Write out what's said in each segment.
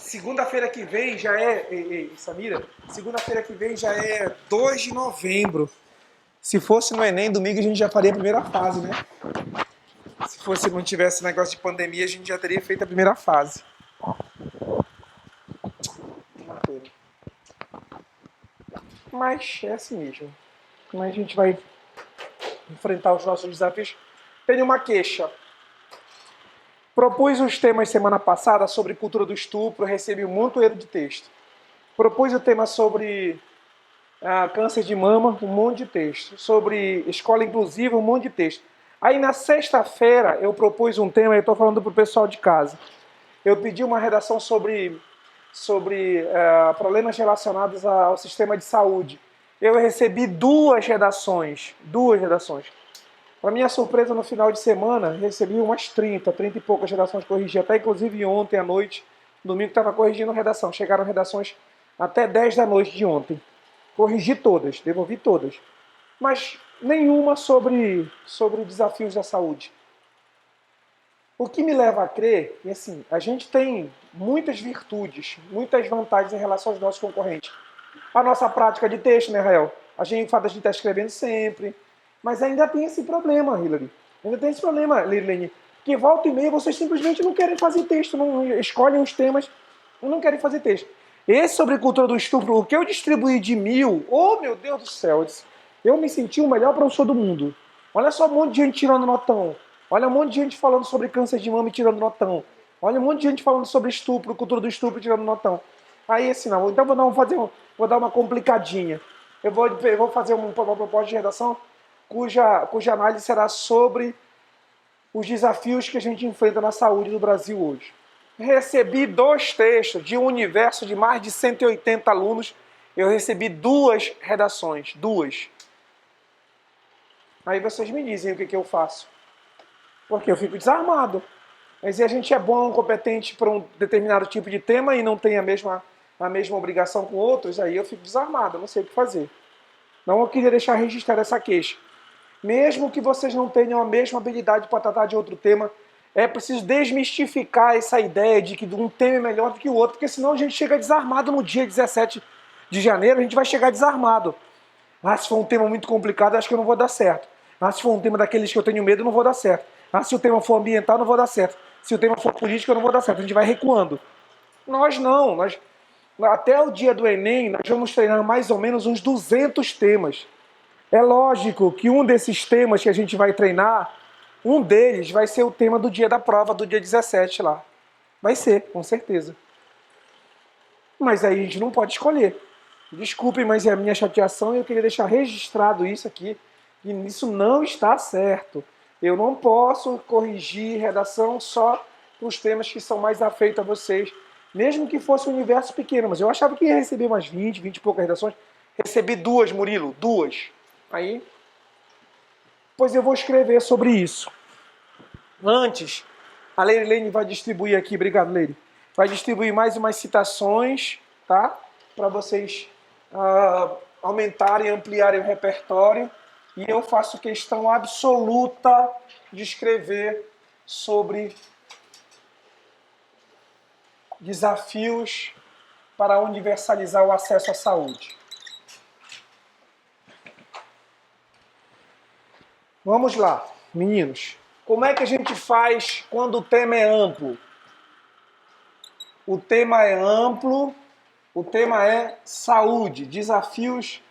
segunda-feira que vem já é, Samira, segunda-feira que vem já é 2 de novembro. Se fosse no Enem, domingo a gente já faria a primeira fase, né? Se fosse, não tivesse negócio de pandemia, a gente já teria feito a primeira fase. Mas é assim mesmo. Mas a gente vai enfrentar os nossos desafios. Tenho uma queixa. Propus os temas semana passada sobre cultura do estupro, recebi um montoeiro de texto. Propus o tema sobre câncer de mama, um monte de texto. Sobre escola inclusiva, um monte de texto. Aí na sexta-feira eu propus um tema, eu estou falando para o pessoal de casa. Eu pedi uma redação sobre problemas relacionados ao sistema de saúde. Eu recebi duas redações. Para minha surpresa, no final de semana, recebi umas 30 e poucas redações corrigidas. Até inclusive ontem à noite, domingo, estava corrigindo redação. Chegaram redações até 10 da noite de ontem. Corrigi todas, devolvi todas. Mas nenhuma sobre desafios da saúde. O que me leva a crer que assim, a gente tem muitas virtudes, muitas vantagens em relação aos nossos concorrentes. A nossa prática de texto, né, Rael? A gente, o fato de a gente estar escrevendo sempre. Mas ainda tem esse problema, Hillary. Ainda tem esse problema, Lilene. Que volta e meia vocês simplesmente não querem fazer texto, não escolhem os temas e não querem fazer texto. Esse sobre cultura do estupro, o que eu distribuí de 1000, oh meu Deus do céu, eu me senti o melhor professor do mundo. Olha só um monte de gente tirando notão. Olha um monte de gente falando sobre câncer de mama e tirando notão. Olha um monte de gente falando sobre estupro, cultura do estupro e tirando notão. Aí assim não, então vou dar uma complicadinha. Eu vou fazer uma proposta de redação cuja análise será sobre os desafios que a gente enfrenta na saúde do Brasil hoje. Recebi 2 textos de um universo de mais de 180 alunos. Eu recebi 2 redações, 2. Aí vocês me dizem o que eu faço. Porque eu fico desarmado. Mas e a gente é bom, competente para um determinado tipo de tema e não tem a mesma obrigação com outros, aí eu fico desarmado, eu não sei o que fazer. Não, eu queria deixar registrada essa queixa. Mesmo que vocês não tenham a mesma habilidade para tratar de outro tema, é preciso desmistificar essa ideia de que um tema é melhor do que o outro, porque senão a gente chega desarmado no dia 17 de janeiro, a gente vai chegar desarmado. Se for um tema muito complicado, acho que eu não vou dar certo. Se for um tema daqueles que eu tenho medo, não vou dar certo. Se o tema for ambiental, não vou dar certo. Se o tema for político, eu não vou dar certo. A gente vai recuando. Nós não. Até o dia do Enem, nós vamos treinar mais ou menos uns 200 temas. É lógico que um desses temas que a gente vai treinar, um deles vai ser o tema do dia da prova, do dia 17 lá. Vai ser, com certeza. Mas aí a gente não pode escolher. Desculpem, mas é a minha chateação e eu queria deixar registrado isso aqui, que isso não está certo. Eu não posso corrigir redação só para os temas que são mais afeitos a vocês, mesmo que fosse um universo pequeno, mas eu achava que ia receber umas 20 e poucas redações. Recebi 2, Murilo, 2. Aí, pois eu vou escrever sobre isso. Antes, a Leilene vai distribuir aqui, obrigado, Leire, vai distribuir mais umas citações, tá? Para vocês aumentarem, ampliarem o repertório. E eu faço questão absoluta de escrever sobre desafios para universalizar o acesso à saúde. Vamos lá, meninos. Como é que a gente faz quando o tema é amplo? O tema é amplo, o tema é saúde, desafios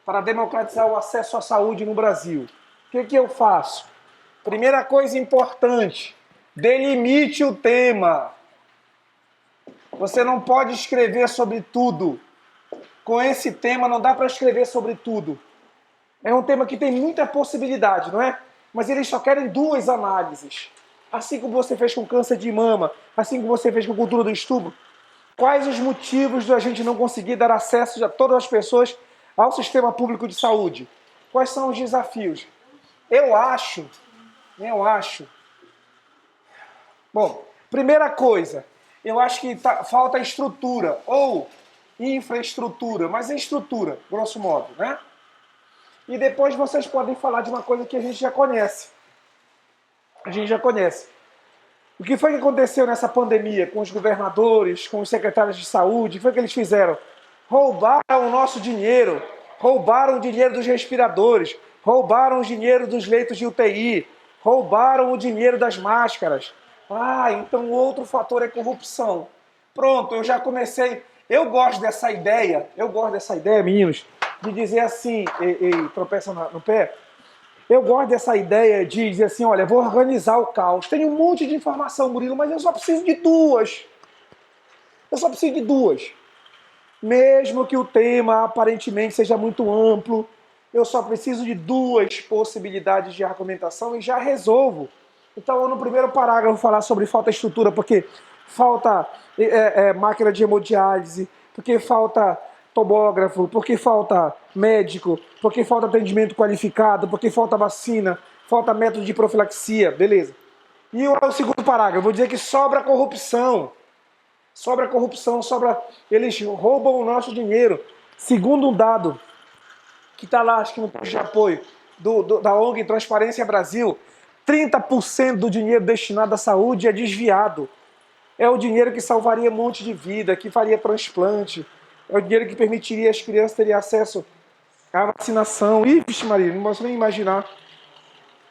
para democratizar o acesso à saúde no Brasil. O que eu faço? Primeira coisa importante, delimite o tema. Você não pode escrever sobre tudo. Com esse tema não dá para escrever sobre tudo. É um tema que tem muita possibilidade, não é? Mas eles só querem 2 análises. Assim como você fez com câncer de mama, assim como você fez com cultura do estupro. Quais os motivos de a gente não conseguir dar acesso a todas as pessoas ao sistema público de saúde? Quais são os desafios? Eu acho. Bom, primeira coisa, eu acho que falta estrutura ou infraestrutura, mas é estrutura, grosso modo, né? E depois vocês podem falar de uma coisa que a gente já conhece. O que foi que aconteceu nessa pandemia com os governadores, com os secretários de saúde? O que foi que eles fizeram? Roubaram o nosso dinheiro, roubaram o dinheiro dos respiradores, roubaram o dinheiro dos leitos de UTI, roubaram o dinheiro das máscaras. Ah, então outro fator é corrupção. Pronto, eu já comecei. Eu gosto dessa ideia, meninos, de dizer assim, tropeça no pé. Eu gosto dessa ideia de dizer assim, olha, vou organizar o caos. Tem um monte de informação, Murilo, mas eu só preciso de duas. Eu só preciso de duas. Mesmo que o tema aparentemente seja muito amplo, eu só preciso de duas possibilidades de argumentação e já resolvo. Então, eu no primeiro parágrafo vou falar sobre falta de estrutura, porque falta máquina de hemodiálise, porque falta tomógrafo, porque falta médico, porque falta atendimento qualificado, porque falta vacina, falta método de profilaxia, beleza. E o segundo parágrafo, vou dizer que sobra corrupção. Sobra corrupção, eles roubam o nosso dinheiro. Segundo um dado que está lá, acho que no posto de apoio da ONG Transparência Brasil, 30% do dinheiro destinado à saúde é desviado. É o dinheiro que salvaria um monte de vida, que faria transplante. É o dinheiro que permitiria as crianças terem acesso à vacinação. Ih, vixe Maria, não posso nem imaginar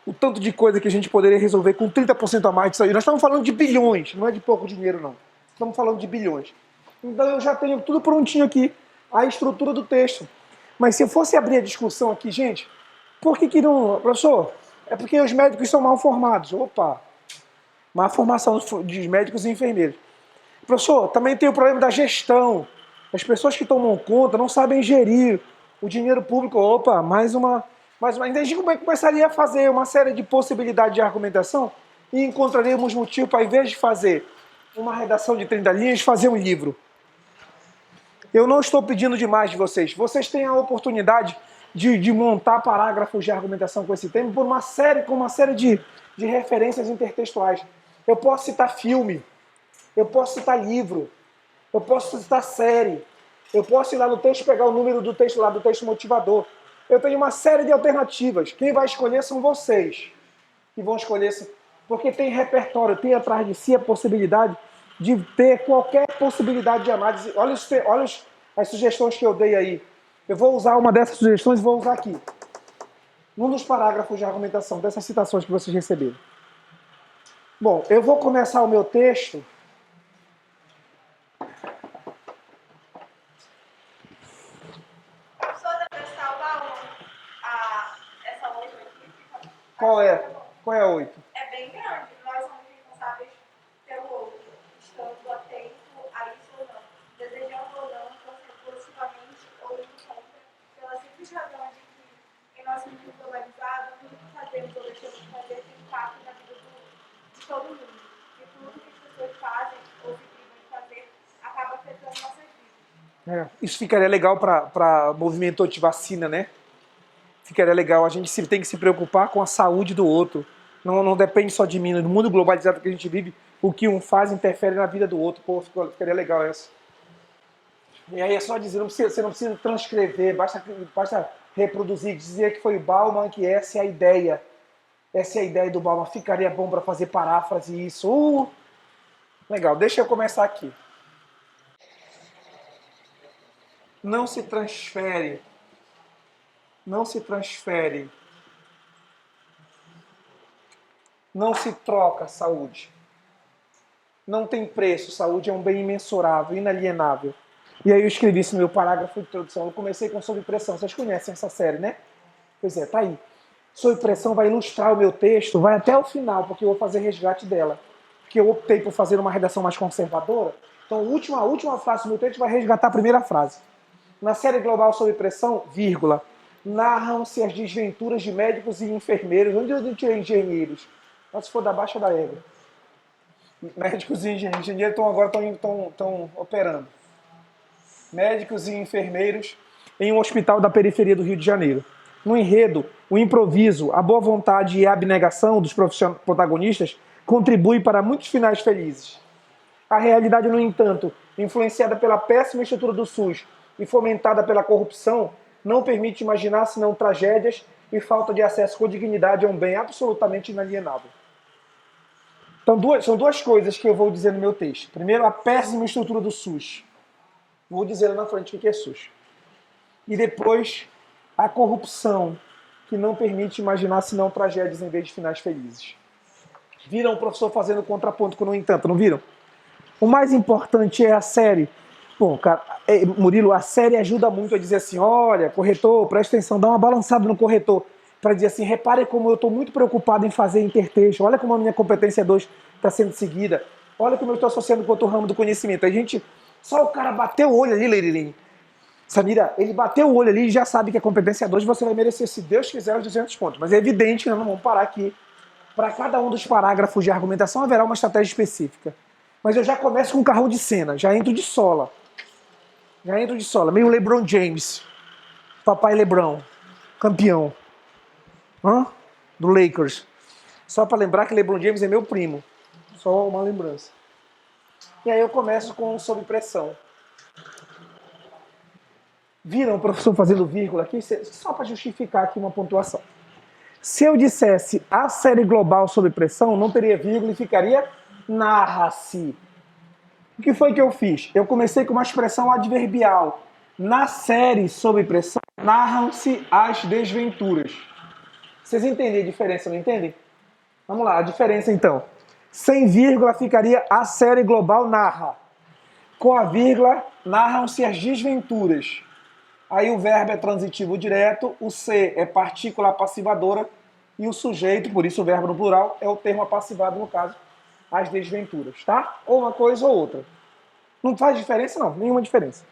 o tanto de coisa que a gente poderia resolver com 30% a mais disso aí. Nós estamos falando de bilhões, não é de pouco dinheiro, não. Estamos falando de bilhões. Então eu já tenho tudo prontinho aqui, a estrutura do texto. Mas se eu fosse abrir a discussão aqui, gente, por que não... Professor, é porque os médicos são mal formados. Opa, má formação de médicos e enfermeiros. Professor, também tem o problema da gestão. As pessoas que tomam conta não sabem gerir o dinheiro público. Opa, mais uma... Ainda a gente começaria a fazer uma série de possibilidades de argumentação e encontraríamos motivo para, em vez de fazer uma redação de 30 linhas, fazer um livro. Eu não estou pedindo demais de vocês. Vocês têm a oportunidade de montar parágrafos de argumentação com esse tema com uma série de referências intertextuais. Eu posso citar filme, eu posso citar livro, eu posso citar série, eu posso ir lá no texto pegar o número do texto lá, do texto motivador. Eu tenho uma série de alternativas. Quem vai escolher são vocês que vão escolher, porque tem repertório, tem atrás de si a possibilidade de ter qualquer possibilidade de análise. Olha as sugestões que eu dei aí. Eu vou usar uma dessas sugestões e vou usar aqui. Num dos parágrafos de argumentação, dessas citações que vocês receberam. Bom, eu vou começar o meu texto. Qual é a 8? É bem grande. Nós somos responsáveis pelo outro, estando atento a isso ou não, desejando ou não, torcendo positivamente ou indo contra, pela simples razão de que, em nosso mundo globalizado, tudo que fazemos ou deixamos de fazer tem impacto na vida de todo mundo. E tudo que as pessoas fazem ou se privam de fazer acaba afetando nossas vidas. Isso ficaria legal para movimento anti-vacina, né? Ficaria legal. A gente tem que se preocupar com a saúde do outro. Não depende só de mim. No mundo globalizado que a gente vive, o que um faz interfere na vida do outro. Pô, ficaria legal essa. E aí é só dizer, você não precisa transcrever, basta reproduzir, dizer que foi o Bauman, que essa é a ideia. Essa é a ideia do Bauman. Ficaria bom para fazer paráfrase isso. Legal, deixa eu começar aqui. Não se transfere, não se troca saúde. Não tem preço, saúde é um bem imensurável, inalienável. E aí eu escrevi isso no meu parágrafo de introdução. Eu comecei com Sob Pressão. Vocês conhecem essa série, né? Pois é, tá aí. Sob Pressão vai ilustrar o meu texto, vai até o final, porque eu vou fazer resgate dela. Porque eu optei por fazer uma redação mais conservadora. Então a última frase do meu texto vai resgatar a primeira frase. Na série Global Sob Pressão, vírgula, narram-se as desventuras de médicos e enfermeiros. Onde eu tirei engenheiros? Mas se for da baixa da égua. Médicos e engenheiros agora estão operando. Médicos e enfermeiros em um hospital da periferia do Rio de Janeiro. No enredo, o improviso, a boa vontade e a abnegação dos protagonistas contribuem para muitos finais felizes. A realidade, no entanto, influenciada pela péssima estrutura do SUS e fomentada pela corrupção, não permite imaginar senão tragédias e falta de acesso com dignidade a um bem absolutamente inalienável. Então, são duas coisas que eu vou dizer no meu texto. Primeiro, a péssima estrutura do SUS. Vou dizer na frente o que é SUS. E depois, a corrupção, que não permite imaginar senão tragédias em vez de finais felizes. Viram o professor fazendo contraponto com o no entanto, não viram? O mais importante é a série. Bom, cara, Murilo, a série ajuda muito a dizer assim, olha, corretor, presta atenção, dá uma balançada no corretor, para dizer assim, repare como eu estou muito preocupado em fazer intertexto, olha como a minha competência 2 está sendo seguida, olha como eu estou associando com outro ramo do conhecimento. A gente, só o cara bateu o olho ali, Leirilinho. Samira, ele bateu o olho ali e já sabe que a competência 2 você vai merecer, se Deus quiser, os 200 pontos. Mas é evidente que nós não vamos parar aqui. Para cada um dos parágrafos de argumentação haverá uma estratégia específica. Mas eu já começo com um carro de cena, já entro de sola. Meio LeBron James. Papai LeBron, campeão. Do Lakers. Só para lembrar que LeBron James é meu primo. Só uma lembrança. E aí eu começo com sob pressão. Viram o professor fazendo vírgula aqui? Só para justificar aqui uma pontuação. Se eu dissesse a série global sob pressão, não teria vírgula e ficaria narra-se. O que foi que eu fiz? Eu comecei com uma expressão adverbial. Na série sob pressão, narram-se as desventuras. Vocês entendem a diferença, não entendem? Vamos lá, a diferença então. Sem vírgula ficaria a série global narra. Com a vírgula, narram-se as desventuras. Aí o verbo é transitivo direto, o ser é partícula passivadora e o sujeito, por isso o verbo no plural, é o termo apassivado, no caso, as desventuras, tá? Ou uma coisa ou outra. Não faz diferença não, nenhuma diferença.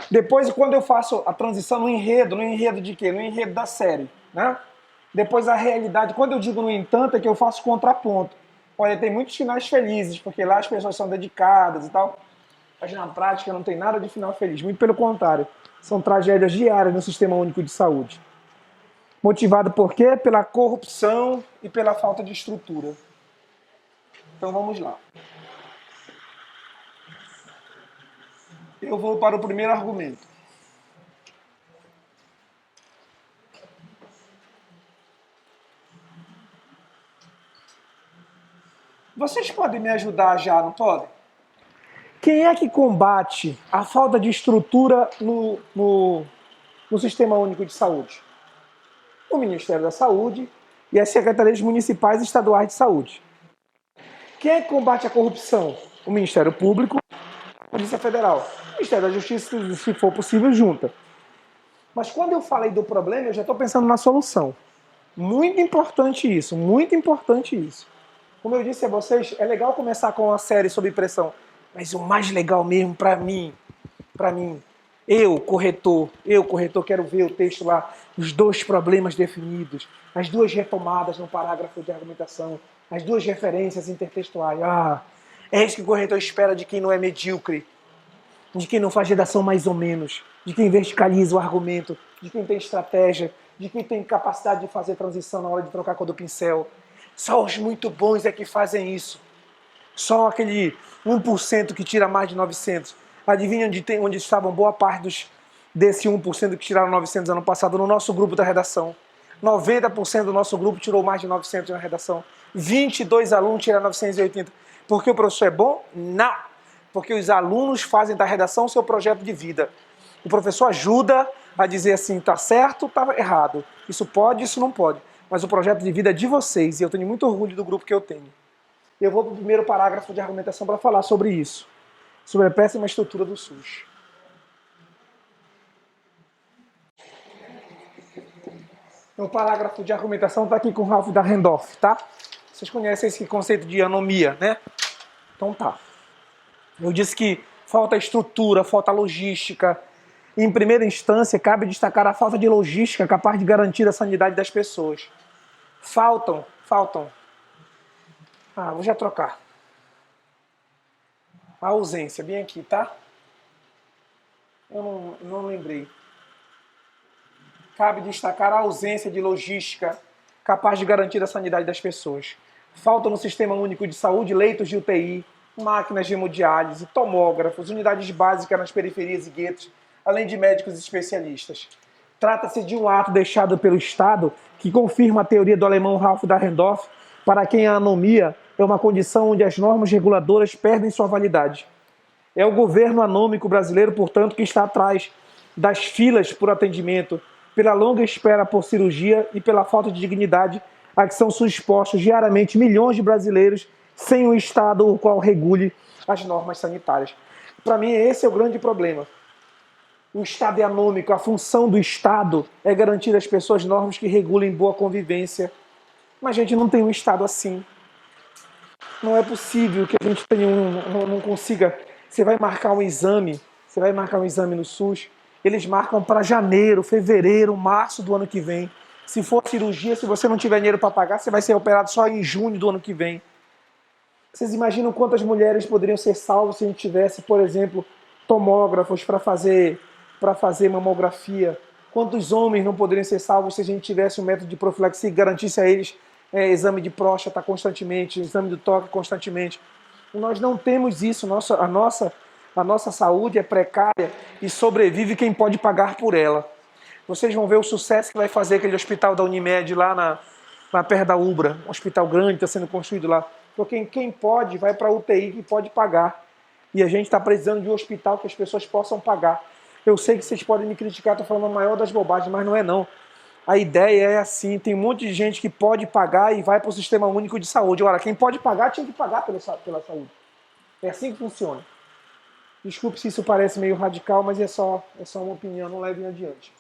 Depois, quando eu faço a transição no enredo de quê? No enredo da série, né? Depois a realidade, quando eu digo no entanto, é que eu faço contraponto. Olha, tem muitos finais felizes, porque lá as pessoas são dedicadas e tal, mas na prática não tem nada de final feliz, muito pelo contrário. São tragédias diárias no Sistema Único de Saúde. Motivado por quê? Pela corrupção e pela falta de estrutura. Então vamos lá. Eu vou para o primeiro argumento. Vocês podem me ajudar já, não podem? Quem é que combate a falta de estrutura no Sistema Único de Saúde? O Ministério da Saúde e as secretarias municipais e estaduais de saúde. Quem é que combate a corrupção? O Ministério Público e a Polícia Federal. O Ministério da Justiça, se for possível, junta. Mas quando eu falei do problema, eu já estou pensando na solução. Muito importante isso, muito importante isso. Como eu disse a vocês, é legal começar com uma série sobre pressão. Mas o mais legal mesmo para mim, eu, corretor, quero ver o texto lá, os dois problemas definidos, as duas retomadas no parágrafo de argumentação, as duas referências intertextuais. É isso que o corretor espera de quem não é medíocre, de quem não faz redação mais ou menos, de quem verticaliza o argumento, de quem tem estratégia, de quem tem capacidade de fazer transição na hora de trocar a cor do pincel. Só os muito bons é que fazem isso. Só aquele 1% que tira mais de 900. Adivinha onde estavam boa parte desse 1% que tiraram 900 ano passado no nosso grupo da redação. 90% do nosso grupo tirou mais de 900 na redação. 22 alunos tiraram 980. Porque o professor é bom? Não. Porque os alunos fazem da redação o seu projeto de vida. O professor ajuda a dizer assim, tá certo, tá errado. Isso pode, isso não pode. Mas o projeto de vida é de vocês e eu tenho muito orgulho do grupo que eu tenho. Eu vou para o primeiro parágrafo de argumentação para falar sobre isso. Sobre a péssima estrutura do SUS. O parágrafo de argumentação está aqui com o Ralph Dahrendorf, tá? Vocês conhecem esse conceito de anomia, né? Então tá. Eu disse que falta estrutura, falta logística. Em primeira instância, cabe destacar a falta de logística capaz de garantir a sanidade das pessoas. Faltam. Vou já trocar. A ausência, bem aqui, tá? Eu não lembrei. Cabe destacar a ausência de logística capaz de garantir a sanidade das pessoas. Faltam no Sistema Único de Saúde leitos de UTI, máquinas de hemodiálise, tomógrafos, unidades básicas nas periferias e guetos, além de médicos especialistas. Trata-se de um ato deixado pelo Estado que confirma a teoria do alemão Ralph Dahrendorf para quem a anomia é uma condição onde as normas reguladoras perdem sua validade. É o governo anômico brasileiro, portanto, que está atrás das filas por atendimento, pela longa espera por cirurgia e pela falta de dignidade a que são expostos diariamente milhões de brasileiros sem um Estado o qual regule as normas sanitárias. Para mim, esse é o grande problema. O Estado é anômico, a função do Estado é garantir às pessoas normas que regulem boa convivência. Mas a gente não tem um Estado assim. Não é possível que a gente tenha não consiga. Você vai marcar um exame no SUS, eles marcam para janeiro, fevereiro, março do ano que vem. Se for cirurgia, se você não tiver dinheiro para pagar, você vai ser operado só em junho do ano que vem. Vocês imaginam quantas mulheres poderiam ser salvas se a gente tivesse, por exemplo, tomógrafos para fazer mamografia? Quantos homens não poderiam ser salvos se a gente tivesse um método de profilaxia que garantisse a eles exame de próstata constantemente, exame de toque constantemente? Nós não temos isso. A nossa saúde é precária e sobrevive quem pode pagar por ela. Vocês vão ver o sucesso que vai fazer aquele hospital da Unimed lá perto da Ubra, um hospital grande está sendo construído lá. Porque quem pode vai para a UTI que pode pagar. E a gente está precisando de um hospital que as pessoas possam pagar. Eu sei que vocês podem me criticar, estou falando a maior das bobagens, mas não é não. A ideia é assim, tem um monte de gente que pode pagar e vai para o Sistema Único de Saúde. Ora, quem pode pagar tinha que pagar pela saúde. É assim que funciona. Desculpe se isso parece meio radical, mas é só uma opinião, não levem adiante.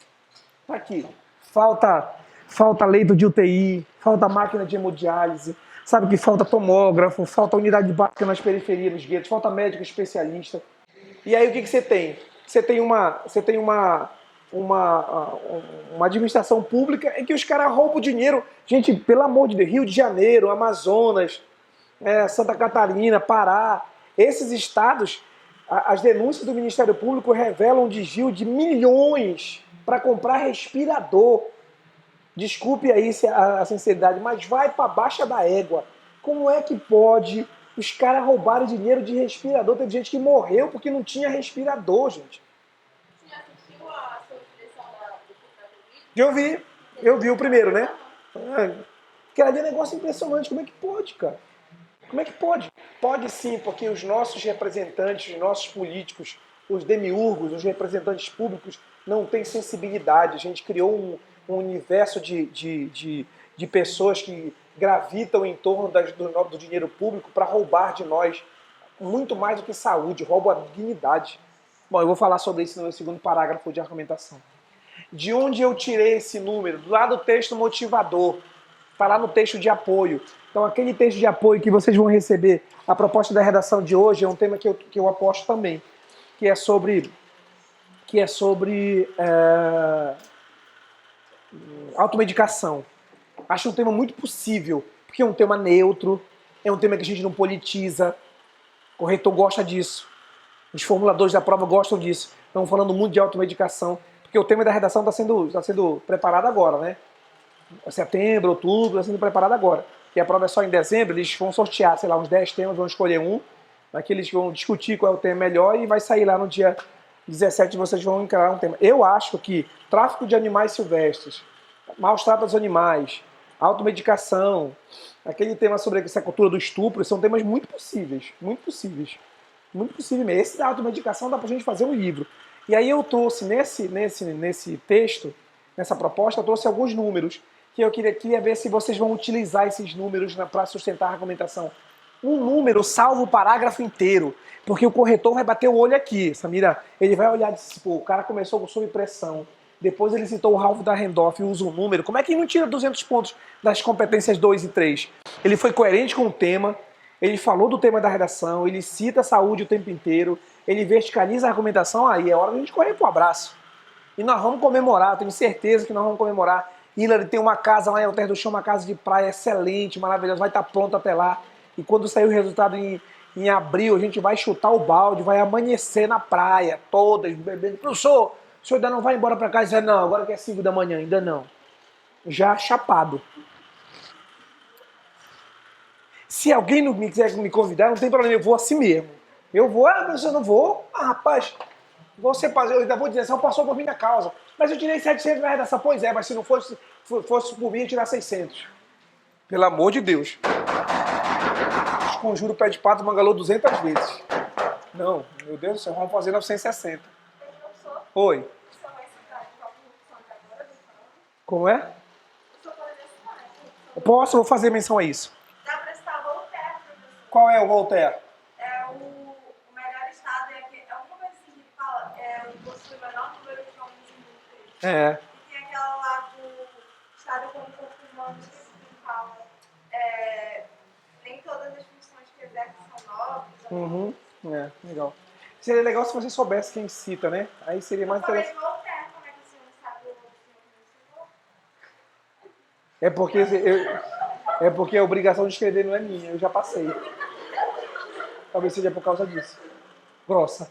Tá aqui. Falta leito de UTI, falta máquina de hemodiálise, sabe que falta tomógrafo, falta unidade básica nas periferias, nos guetos, falta médico especialista. E aí o que você tem? Você tem uma administração pública em que os caras roubam dinheiro. Gente, pelo amor de Deus, Rio de Janeiro, Amazonas, Santa Catarina, Pará, esses estados, as denúncias do Ministério Público revelam um desvio de milhões para comprar respirador. Desculpe aí a sinceridade, mas vai para baixa da égua. Como é que pode os caras roubarem dinheiro de respirador? Tem gente que morreu porque não tinha respirador, gente. Você já assistiu a direção do Vídeo? Eu vi o primeiro, né? Aquele ali é um negócio impressionante. Como é que pode, cara? Como é que pode? Pode sim, porque os nossos representantes, os nossos políticos, os demiurgos, os representantes públicos não têm sensibilidade. A gente criou um universo de pessoas que gravitam em torno do dinheiro público para roubar de nós muito mais do que saúde, roubo a dignidade. Bom, eu vou falar sobre isso no meu segundo parágrafo de argumentação. De onde eu tirei esse número? Lá do texto motivador. Está lá no texto de apoio. Então, aquele texto de apoio que vocês vão receber, a proposta da redação de hoje é um tema que eu aposto também, que é sobre automedicação. Acho um tema muito possível, porque é um tema neutro, é um tema que a gente não politiza. O reitor gosta disso. Os formuladores da prova gostam disso. Estamos falando muito de automedicação, porque o tema da redação está sendo preparado agora, né? Setembro, outubro, está sendo preparado agora. Que a prova é só em dezembro, eles vão sortear, sei lá, uns 10 temas, vão escolher um. Aqui eles vão discutir qual é o tema melhor e vai sair lá no dia 17 vocês vão encarar um tema. Eu acho que tráfico de animais silvestres, maus tratos aos animais, automedicação, aquele tema sobre essa cultura do estupro, são temas muito possíveis. Muito possíveis. Muito possível mesmo. Esse da automedicação dá pra gente fazer um livro. E aí eu trouxe nesse texto, nessa proposta, eu trouxe alguns números que eu queria ver se vocês vão utilizar esses números para sustentar a argumentação. Um número salva o parágrafo inteiro, porque o corretor vai bater o olho aqui, Samira. Ele vai olhar e dizer, pô, o cara começou sob pressão, depois ele citou o Ralph Dahrendorf e usa um número. Como é que ele não tira 200 pontos das competências 2 e 3? Ele foi coerente com o tema, ele falou do tema da redação, ele cita a saúde o tempo inteiro, ele verticaliza a argumentação, aí é hora de a gente correr pro abraço. E nós vamos comemorar, tenho certeza que nós vamos comemorar. Hillary tem uma casa lá em Alter do Chão, uma casa de praia excelente, maravilhosa, vai estar pronta até lá. E quando sair o resultado em abril, a gente vai chutar o balde, vai amanhecer na praia, todas, bebendo. Professor, o senhor ainda não vai embora para casa? Não, agora que é 5 da manhã, ainda não. Já chapado. Se alguém não quiser me convidar, não tem problema, eu vou assim mesmo. Eu vou, mas eu não vou. Rapaz, você eu ainda vou dizer, você não passou por minha causa. Mas eu tirei 700 na redação. Pois é, mas se não fosse por mim, eu ia tirar 600. Pelo amor de Deus. Os conjuros pé de pato mangalô 200 vezes. Não, meu Deus do céu, vamos fazer 960. Oi. Como é? Posso, vou fazer menção a isso. Dá para citar Voltaire, professor. Qual é o Voltaire? É o melhor estado, é alguma coisa assim que ele fala, possui o menor número de homens inúteis. É. E tem aquela lá do estado como corpo humano, esqueci que ele fala. Nem todas as funções que exerce são nobres. Uhum. É, legal. Seria legal se você soubesse quem cita, né? Aí seria mais Eu falei interessante. Voltaire, como é que o senhor não sabe o senhor que me citou? É porque a obrigação de escrever não é minha, eu já passei. Talvez seja por causa disso. Grossa.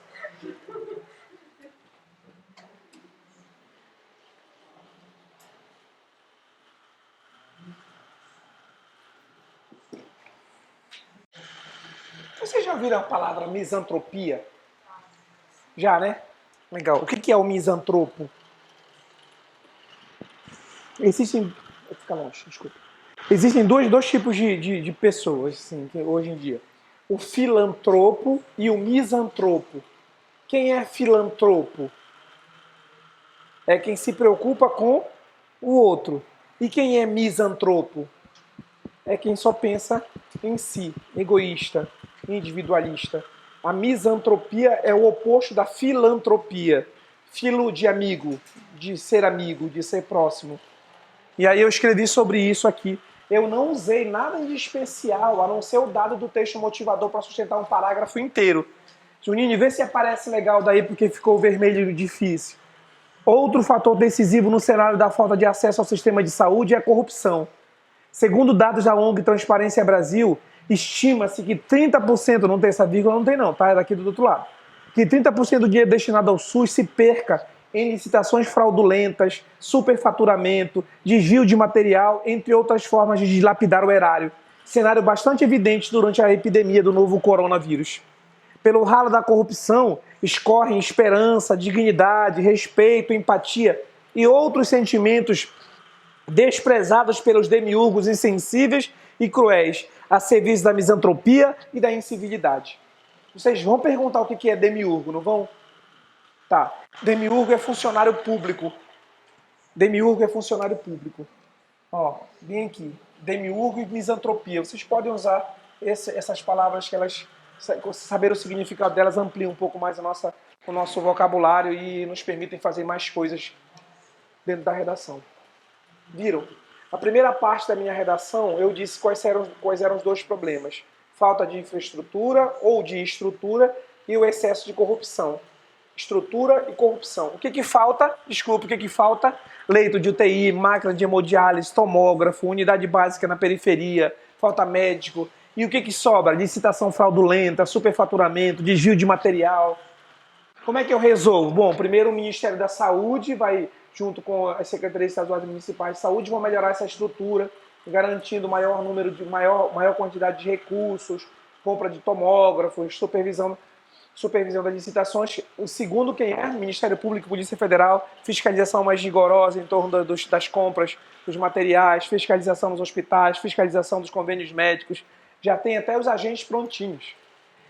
Vocês já ouviram a palavra misantropia? Já, né? Legal. O que é o misantropo? Existem. Fica longe, desculpa. Existem dois tipos de pessoas, assim, hoje em dia. O filantropo e o misantropo. Quem é filantropo? É quem se preocupa com o outro. E quem é misantropo? É quem só pensa em si, egoísta, individualista. A misantropia é o oposto da filantropia. Filo de amigo, de ser próximo. E aí eu escrevi sobre isso aqui. Eu não usei nada de especial, a não ser o dado do texto motivador para sustentar um parágrafo inteiro. Juninho, vê se aparece legal daí, porque ficou vermelho e difícil. Outro fator decisivo no cenário da falta de acesso ao sistema de saúde é a corrupção. Segundo dados da ONG Transparência Brasil, estima-se que 30%, não tem essa vírgula, não tem não, tá? É daqui do outro lado. Que 30% do dinheiro destinado ao SUS se perca em licitações fraudulentas, superfaturamento, desvio de material, entre outras formas de dilapidar o erário. Cenário bastante evidente durante a epidemia do novo coronavírus. Pelo ralo da corrupção, escorrem esperança, dignidade, respeito, empatia e outros sentimentos desprezados pelos demiurgos insensíveis e cruéis, a serviço da misantropia e da incivilidade. Vocês vão perguntar o que é demiurgo, não vão? Tá. Demiurgo é funcionário público. Demiurgo é funcionário público. Ó, bem aqui. Demiurgo e misantropia. Vocês podem usar essas palavras que elas, saber o significado delas, amplia um pouco mais o nosso vocabulário e nos permitem fazer mais coisas dentro da redação. Viram? A primeira parte da minha redação, eu disse quais eram os dois problemas. Falta de infraestrutura ou de estrutura e o excesso de corrupção. Estrutura e corrupção. O que falta? Desculpa, o que falta? Leito de UTI, máquina de hemodiálise, tomógrafo, unidade básica na periferia, falta médico. E o que sobra? Licitação fraudulenta, superfaturamento, desvio de material. Como é que eu resolvo? Bom, primeiro o Ministério da Saúde vai, junto com as secretarias estaduais e municipais de saúde, vão melhorar essa estrutura, garantindo maior quantidade de recursos, compra de tomógrafos, supervisão das licitações. O segundo, quem é? Ministério Público, Polícia Federal, fiscalização mais rigorosa em torno das compras dos materiais, fiscalização nos hospitais, fiscalização dos convênios médicos. Já tem até os agentes prontinhos.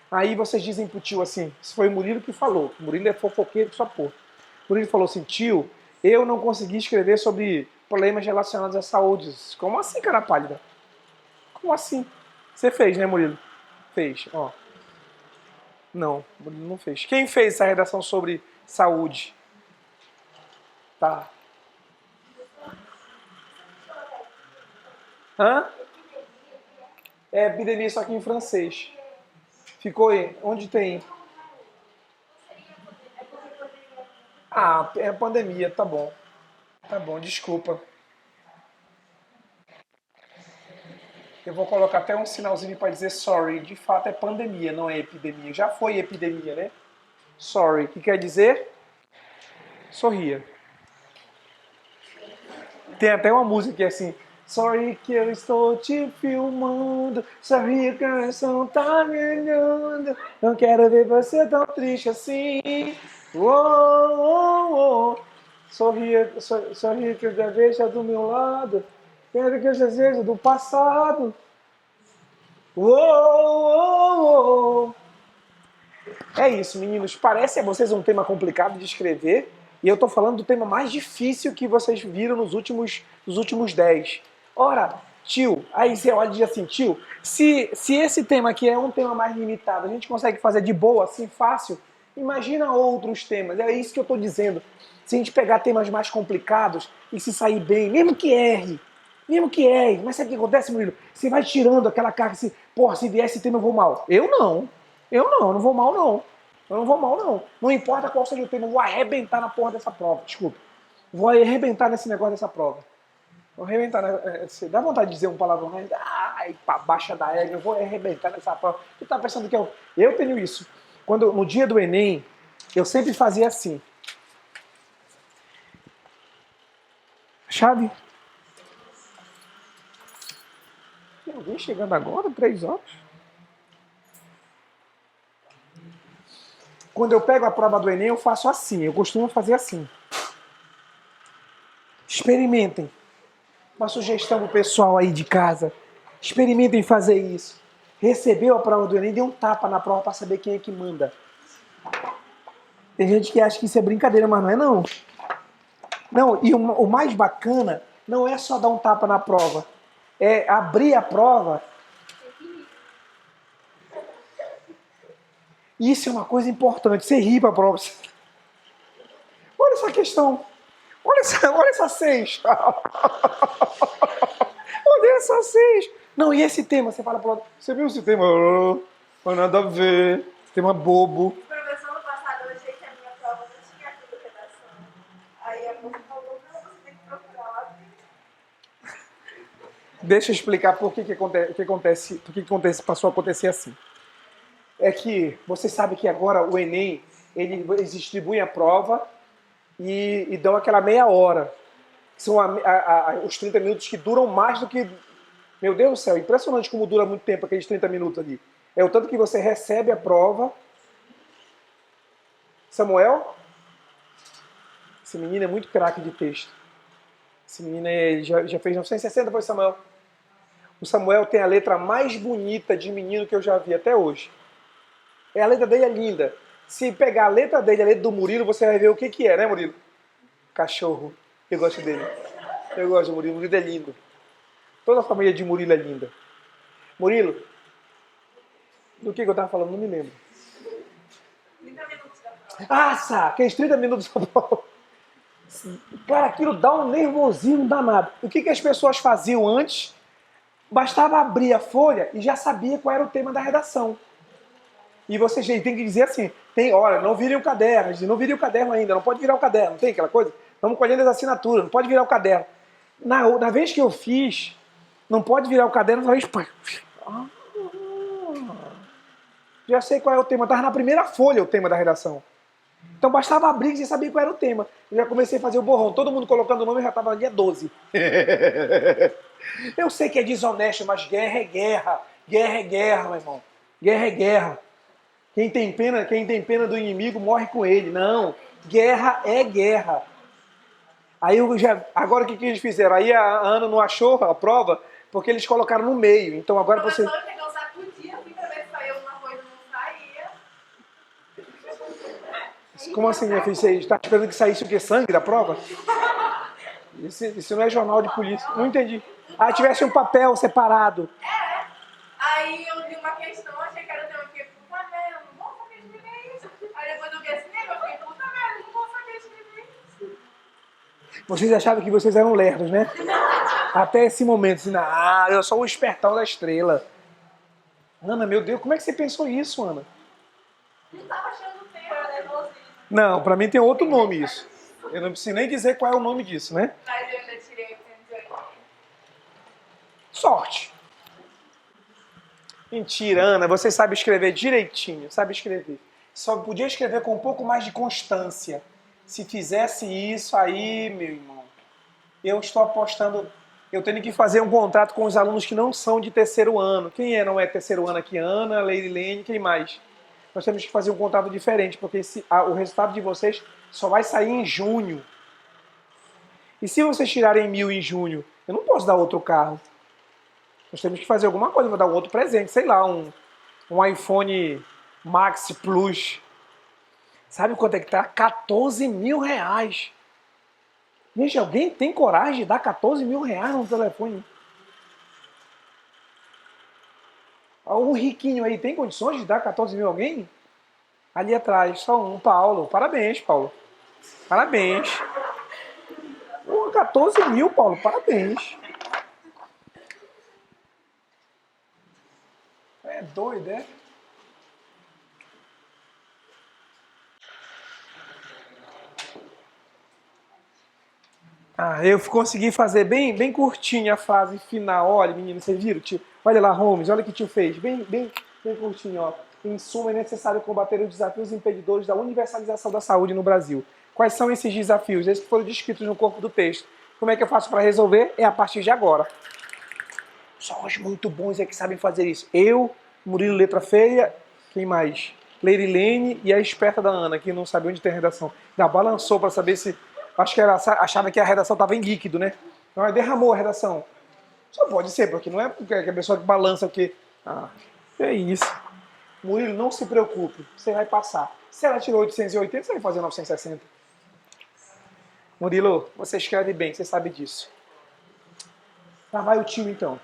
Aí vocês dizem pro tio assim, isso foi o Murilo que falou, o Murilo é fofoqueiro que só porra. O Murilo falou assim, tio, eu não consegui escrever sobre problemas relacionados à saúde. Como assim, cara pálida? Como assim? Você fez, né, Murilo? Fez, ó. Não, Murilo não fez. Quem fez essa redação sobre saúde? Tá. Hã? É epidemia, só que em francês. Ficou aí? Onde tem? Ah, é pandemia, tá bom. Tá bom, desculpa. Eu vou colocar até um sinalzinho para dizer sorry. De fato é pandemia, não é epidemia. Já foi epidemia, né? Sorry. O que quer dizer? Sorria. Tem até uma música que é assim. Sorry que eu estou te filmando. Sorry que o coração tá me olhando. Não quero ver você tão triste assim. Sorri que eu já vejo do meu lado. Quero que eu seja do passado. Uou. É isso, meninos. Parece a vocês um tema complicado de escrever. E eu estou falando do tema mais difícil que vocês viram nos últimos 10. Ora, tio, aí você olha e diz assim, tio, se esse tema aqui é um tema mais limitado, a gente consegue fazer de boa, assim, fácil, imagina outros temas. É isso que eu estou dizendo. Se a gente pegar temas mais complicados e se sair bem, mesmo que erre, mas sabe o que acontece, Murilo? Você vai tirando aquela carga assim, porra, se vier esse tema eu vou mal. Eu não vou mal não. Eu não vou mal não. Não importa qual seja o tema, eu vou arrebentar na porra dessa prova, desculpa. Vou arrebentar nesse negócio dessa prova. Vou arrebentar, você dá vontade de dizer um palavrão, ai, baixa da égua, eu vou arrebentar nessa prova. Você tá pensando que eu tenho isso. No dia do Enem, eu sempre fazia assim. Chave? Tem alguém chegando agora, 3 horas? Quando eu pego a prova do Enem, eu faço assim. Eu costumo fazer assim. Experimentem. Uma sugestão pro pessoal aí de casa. Experimentem fazer isso. Recebeu a prova do Enem, dê um tapa na prova para saber quem é que manda. Tem gente que acha que isso é brincadeira, mas não é não. Não, e o mais bacana não é só dar um tapa na prova. É abrir a prova. Isso é uma coisa importante. Você ri para a prova. Olha essa questão. Olha essa 6. Olha essa 6. Não, e esse tema? Você fala para outro. Você viu esse tema? Não tem nada a ver. Esse tema bobo. Professor, no passado eu achei que a minha prova não tinha tudo redação. Aí a moça falou, não, você tem que procurar lá. Deixa eu explicar por que passou a acontecer assim. É que você sabe que agora o Enem, eles distribuem a prova e dão aquela meia hora. São os 30 minutos que duram mais do que... Meu Deus do céu, impressionante como dura muito tempo aqueles 30 minutos ali. É o tanto que você recebe a prova. Samuel? Esse menino é muito craque de texto. Esse menino já fez 960, foi Samuel? O Samuel tem a letra mais bonita de menino que eu já vi até hoje. A letra dele é linda. Se pegar a letra dele e a letra do Murilo, você vai ver o que é, né, Murilo? Cachorro. Eu gosto dele. Eu gosto do Murilo. O Murilo é lindo. Toda a família de Murilo é linda. Murilo, do que eu tava falando? Não me lembro. 30 minutos da prova. Ah, aqueles 30 minutos da prova. Cara, aquilo dá um nervosismo danado. O que as pessoas faziam antes? Bastava abrir a folha e já sabia qual era o tema da redação. E você tem que dizer assim, olha, não virem o caderno, não virem o caderno ainda, não pode virar o caderno, não tem aquela coisa? Estamos colhendo as assinaturas, não pode virar o caderno. Na vez que eu fiz, não pode virar o caderno, na vez... Já sei qual é o tema, estava na primeira folha o tema da redação. Então bastava abrir e você sabia qual era o tema. Eu já comecei a fazer o borrão, todo mundo colocando o nome e já estava no dia 12. Eu sei que é desonesto, mas guerra é guerra. Guerra é guerra, meu irmão. Guerra é guerra. Quem tem pena do inimigo morre com ele. Não, guerra é guerra. Aí agora o que eles fizeram? Aí a Ana não achou a prova porque eles colocaram no meio. Então agora você... O professor pegou o sacudia, fui pra ver se saiu alguma coisa, não saía. Como assim, minha filha? Você está esperando que saísse o quê? Sangue da prova? Isso não é jornal de polícia. Não entendi. Ah, tivesse um papel separado. É. Aí eu li uma questão, achei que era o tema, eu fiquei, puta merda, não vou saber escrever isso. Aí depois eu vi esse tema, eu fiquei, puta merda, não vou saber escrever isso. Vocês achavam que vocês eram lerdos, né? Até esse momento, assim, eu sou o espertão da estrela. Ana, meu Deus, como é que você pensou isso, Ana? Não tava achando o tema, nervosismo. Não, pra mim tem outro nome isso. Eu não preciso nem dizer qual é o nome disso, né? Mas eu ainda tirei 880. Sorte. Mentira, Ana, você sabe escrever direitinho, sabe escrever. Só podia escrever com um pouco mais de constância. Se fizesse isso aí, meu irmão, eu estou apostando... Eu tenho que fazer um contrato com os alunos que não são de terceiro ano. Quem não é terceiro ano aqui? Ana, Leilene, quem mais? Nós temos que fazer um contrato diferente, porque o resultado de vocês só vai sair em junho. E se vocês tirarem 1000 em junho Eu não posso dar outro carro. Nós temos que fazer alguma coisa, vou dar um outro presente, sei lá, um iPhone Max Plus. Sabe quanto é que tá? 14 mil reais. Gente, alguém tem coragem de dar 14 mil reais num telefone? Um riquinho aí tem condições de dar 14 mil a alguém? Ali atrás, só um, Paulo. Parabéns, Paulo. Parabéns. 14 mil, Paulo. Parabéns. É doido, é? Eu consegui fazer bem curtinha a frase final. Olha, menino, vocês viram? Tio? Olha lá, Holmes, olha o que o tio fez. Bem curtinho, ó. Em suma, é necessário combater os desafios impedidores da universalização da saúde no Brasil. Quais são esses desafios? Esses que foram descritos no corpo do texto. Como é que eu faço para resolver? É a partir de agora. Só os muito bons é que sabem fazer isso. Eu, Murilo Letra Feia, quem mais? Leirilene e a esperta da Ana, que não sabe onde tem redação. Ainda balançou para saber se... Acho que achava que a redação estava em líquido, né? Então, derramou a redação. Só pode ser, porque não é porque a pessoa que balança o quê? É isso. Murilo, não se preocupe, você vai passar. Se ela tirou 880, você vai fazer 960. Murilo, você escreve bem, você sabe disso. Lá vai o tio, então.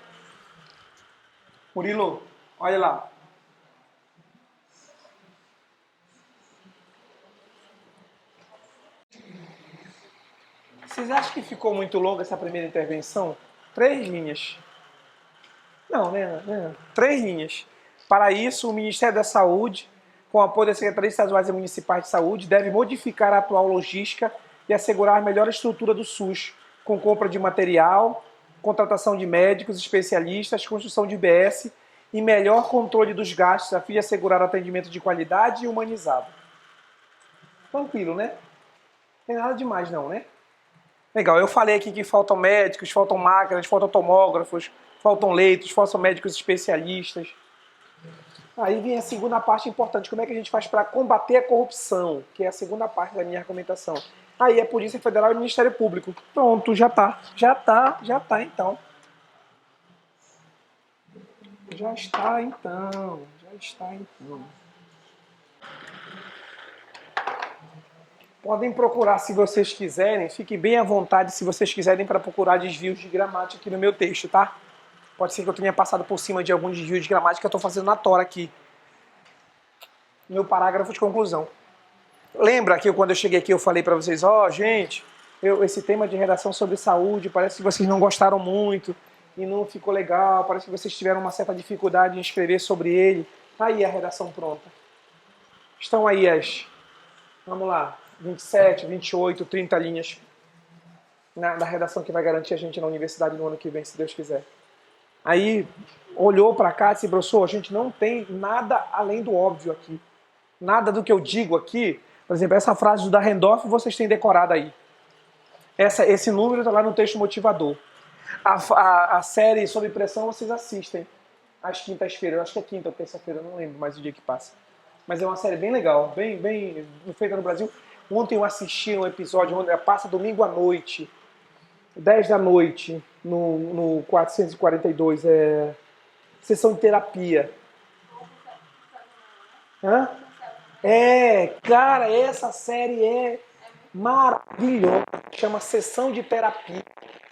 Murilo, olha lá. Vocês acham que ficou muito longa essa primeira intervenção? 3 linhas. Não, né? 3 linhas. Para isso, o Ministério da Saúde, com o apoio das Secretarias Estaduais e Municipais de Saúde, deve modificar a atual logística e assegurar a melhor estrutura do SUS, com compra de material, contratação de médicos, especialistas, construção de IBS e melhor controle dos gastos a fim de assegurar atendimento de qualidade e humanizado. Tranquilo, né? Não tem nada demais não, né? Legal, eu falei aqui que faltam médicos, faltam máquinas, faltam tomógrafos, faltam leitos, faltam médicos especialistas. Aí vem a segunda parte importante, como é que a gente faz para combater a corrupção, que é a segunda parte da minha argumentação. Aí é Polícia Federal e Ministério Público. Pronto, já tá então. Já está então. Podem procurar se vocês quiserem, fiquem bem à vontade se vocês quiserem para procurar desvios de gramática aqui no meu texto, tá? Pode ser que eu tenha passado por cima de algum desvio de gramática que eu estou fazendo na tora aqui. Meu parágrafo de conclusão. Lembra que quando eu cheguei aqui eu falei para vocês, gente, esse tema de redação sobre saúde, parece que vocês não gostaram muito e não ficou legal, parece que vocês tiveram uma certa dificuldade em escrever sobre ele. Tá aí a redação pronta. Estão aí vamos lá, 27, 28, 30 linhas da redação que vai garantir a gente na universidade no ano que vem, se Deus quiser. Aí olhou para cá e disse, professor, a gente não tem nada além do óbvio aqui. Nada do que eu digo aqui, por exemplo, essa frase do Dahrendorf vocês têm decorado aí. Esse número está lá no texto motivador. A série Sob Pressão vocês assistem às quintas-feiras. Acho que é quinta ou terça-feira, não lembro mais o dia que passa. Mas é uma série bem legal, bem feita no Brasil. Ontem eu assisti um episódio onde passa domingo à noite, 10 da noite, no 442, sessão de terapia. Cara, essa série é maravilhosa. Chama Sessão de Terapia.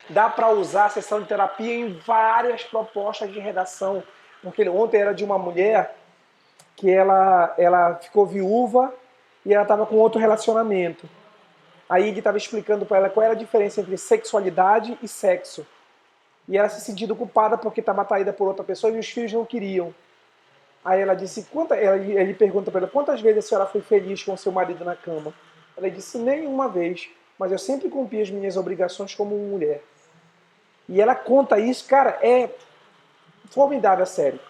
Dá para usar a sessão de terapia em várias propostas de redação. Porque ontem era de uma mulher que ela ficou viúva e ela estava com outro relacionamento. Aí ele estava explicando para ela qual era a diferença entre sexualidade e sexo. E ela se sentindo culpada porque estava atraída por outra pessoa e os filhos não queriam. Aí ela disse, ele pergunta para ela, quantas vezes a senhora foi feliz com seu marido na cama? Ela disse, nenhuma vez, mas eu sempre cumpri as minhas obrigações como mulher. E ela conta isso, cara, é formidável a série.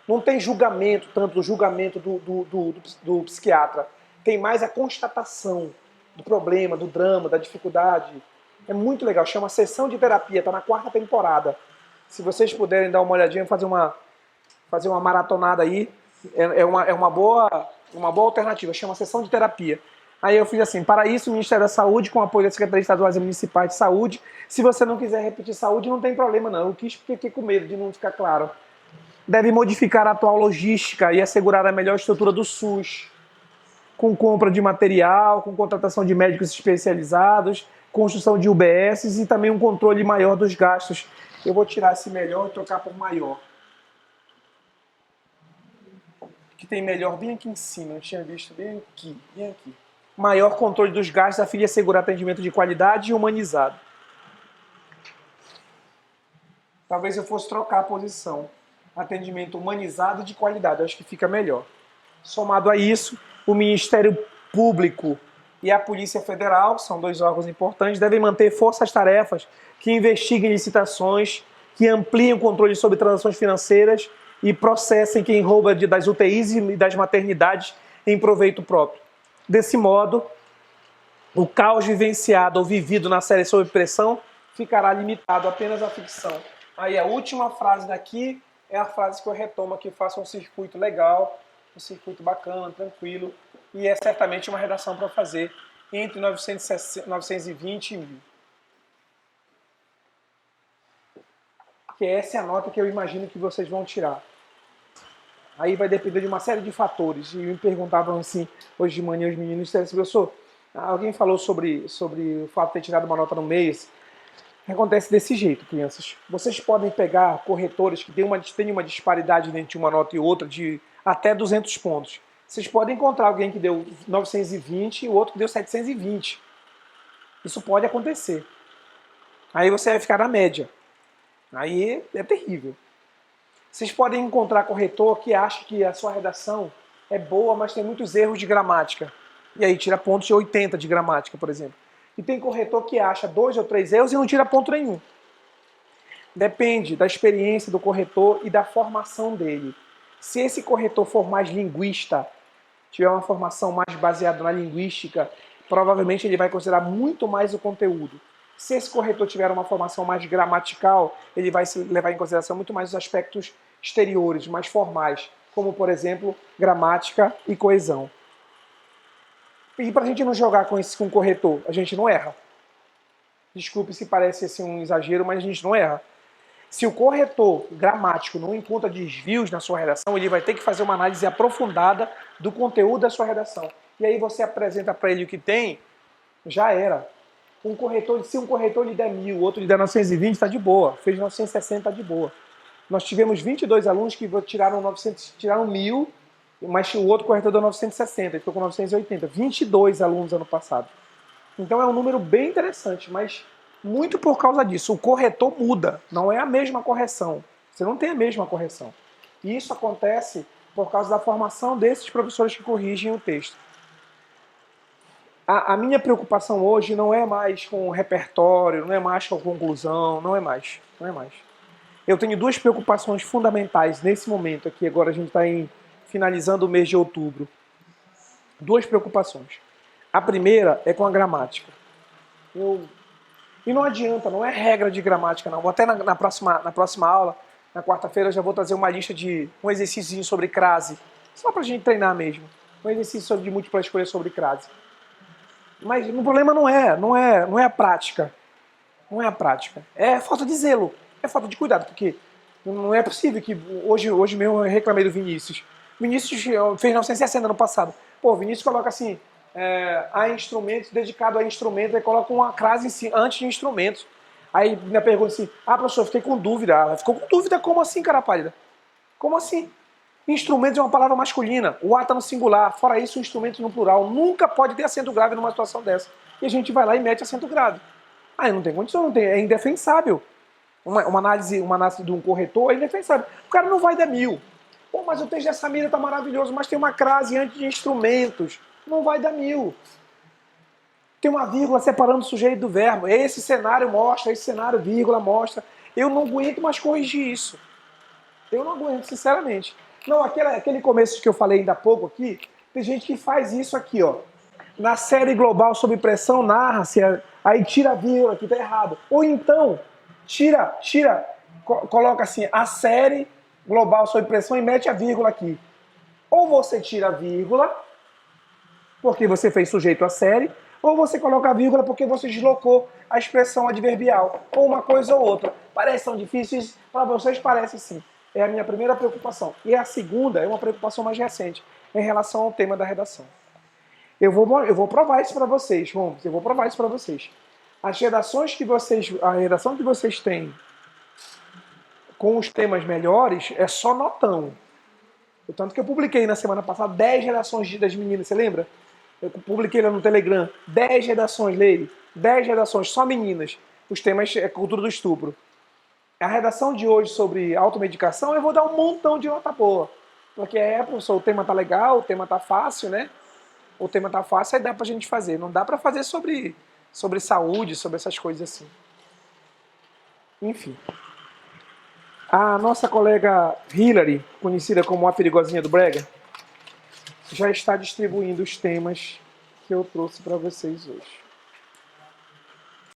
Não tem julgamento, tanto do julgamento do psiquiatra. Tem mais a constatação do problema, do drama, da dificuldade. É muito legal, chama Sessão de Terapia, está na 4ª temporada. Se vocês puderem dar uma olhadinha, fazer uma maratonada aí, é uma boa alternativa, chama Sessão de Terapia. Aí eu fiz assim, para isso o Ministério da Saúde, com o apoio da Secretaria Estaduais e Municipais de Saúde, se você não quiser repetir saúde, não tem problema não. Eu quis porque fiquei com medo de não ficar claro. Deve modificar a atual logística e assegurar a melhor estrutura do SUS, com compra de material, com contratação de médicos especializados, construção de UBSs e também um controle maior dos gastos. Eu vou tirar esse melhor e trocar por maior. Que tem melhor bem aqui em cima, eu tinha visto bem aqui, bem aqui. Maior controle dos gastos a fim de assegurar atendimento de qualidade e humanizado. Talvez eu fosse trocar a posição. Atendimento humanizado e de qualidade, eu acho que fica melhor. Somado a isso, o Ministério Público e a Polícia Federal, que são dois órgãos importantes, devem manter forças-tarefas que investiguem licitações, que ampliem o controle sobre transações financeiras e processem quem rouba das UTIs e das maternidades em proveito próprio. Desse modo, o caos vivenciado ou vivido na série Sob Pressão ficará limitado apenas à ficção. Aí a última frase daqui é a frase que eu retomo aqui, faça um circuito legal, um circuito bacana, tranquilo, e é certamente uma redação para fazer entre 920 e 1000. Que essa é a nota que eu imagino que vocês vão tirar. Aí vai depender de uma série de fatores. E me perguntavam assim, hoje de manhã os meninos, professor, alguém falou sobre o fato de ter tirado uma nota no mês. Acontece desse jeito, crianças. Vocês podem pegar corretores que têm uma disparidade entre uma nota e outra de até 200 pontos. Vocês podem encontrar alguém que deu 920 e o outro que deu 720. Isso pode acontecer. Aí você vai ficar na média. Aí é terrível. Vocês podem encontrar corretor que acha que a sua redação é boa, mas tem muitos erros de gramática. E aí tira pontos de 80 de gramática, por exemplo. E tem corretor que acha 2 ou 3 erros e não tira ponto nenhum. Depende da experiência do corretor e da formação dele. Se esse corretor for mais linguista, tiver uma formação mais baseada na linguística, provavelmente ele vai considerar muito mais o conteúdo. Se esse corretor tiver uma formação mais gramatical, ele vai levar em consideração muito mais os aspectos exteriores, mais formais, como, por exemplo, gramática e coesão. E para a gente não jogar com o corretor, a gente não erra. Desculpe se parece assim, um exagero, mas a gente não erra. Se o corretor gramático não encontra desvios na sua redação, ele vai ter que fazer uma análise aprofundada do conteúdo da sua redação. E aí você apresenta para ele o que tem, já era. Se um corretor lhe der 1000, o outro lhe der 920, está de boa. Fez 960, está de boa. Nós tivemos 22 alunos que tiraram 1000, mas o outro corretor deu 960, ele ficou com 980. 22 alunos ano passado. Então é um número bem interessante, mas muito por causa disso. O corretor muda, não é a mesma correção. Você não tem a mesma correção. E isso acontece por causa da formação desses professores que corrigem o texto. A minha preocupação hoje não é mais com o repertório, não é mais com a conclusão, não é mais. Eu tenho duas preocupações fundamentais nesse momento aqui, agora a gente está finalizando o mês de outubro. Duas preocupações. A primeira é com a gramática. E não adianta, não é regra de gramática não. Vou até na próxima aula, na quarta-feira, eu já vou trazer uma lista de um exercício sobre crase. Só pra gente treinar mesmo. Um exercício de múltipla escolha sobre crase. Mas o problema não é a prática. Não é a prática. É falta de zelo. É falta de cuidado. Porque não é possível que hoje mesmo eu reclamei do Vinícius. O Vinícius fez 960 no passado. Pô, o Vinícius coloca assim, a instrumentos, dedicado a instrumentos, aí coloca uma crase antes de instrumentos. Aí me pergunta assim, professor, fiquei com dúvida. Ela ficou com dúvida? Como assim, cara pálida? Como assim? Instrumentos é uma palavra masculina, o A está no singular, fora isso, o instrumento no plural. Nunca pode ter acento grave numa situação dessa. E a gente vai lá e mete acento grave. Aí não tem condição, é indefensável. Uma análise de um corretor é indefensável. O cara não vai dar 1000. Pô, mas o texto dessa mira está maravilhoso, mas tem uma crase antes de instrumentos. Não vai dar 1000. Tem uma vírgula separando o sujeito do verbo. Esse cenário mostra, esse cenário, vírgula, mostra. Eu não aguento mais corrigir isso. Eu não aguento, sinceramente. Não, aquele começo que eu falei ainda há pouco aqui, tem gente que faz isso aqui, ó. Na série global sob pressão, narra-se, aí tira a vírgula, aqui tá errado. Ou então, coloca assim, a série global sob pressão e mete a vírgula aqui. Ou você tira a vírgula, porque você fez sujeito à série, ou você coloca a vírgula porque você deslocou a expressão adverbial, ou uma coisa ou outra. Parece tão difíceis? Para vocês parece sim. É a minha primeira preocupação. E a segunda é uma preocupação mais recente, em relação ao tema da redação. Eu vou provar isso para vocês, Holmes, eu vou provar isso para vocês. A redação que vocês têm com os temas melhores é só notão. Tanto que eu publiquei na semana passada 10 redações das meninas, você lembra? Eu publiquei lá no Telegram 10 redações, Leire. 10 redações, só meninas. Os temas é cultura do estupro. A redação de hoje sobre automedicação, eu vou dar um montão de nota boa. Porque professor, o tema tá legal, o tema tá fácil, né? O tema tá fácil, aí dá pra gente fazer. Não dá pra fazer sobre saúde, sobre essas coisas assim. Enfim. A nossa colega Hillary, conhecida como a perigosinha do Brega, já está distribuindo os temas que eu trouxe para vocês hoje.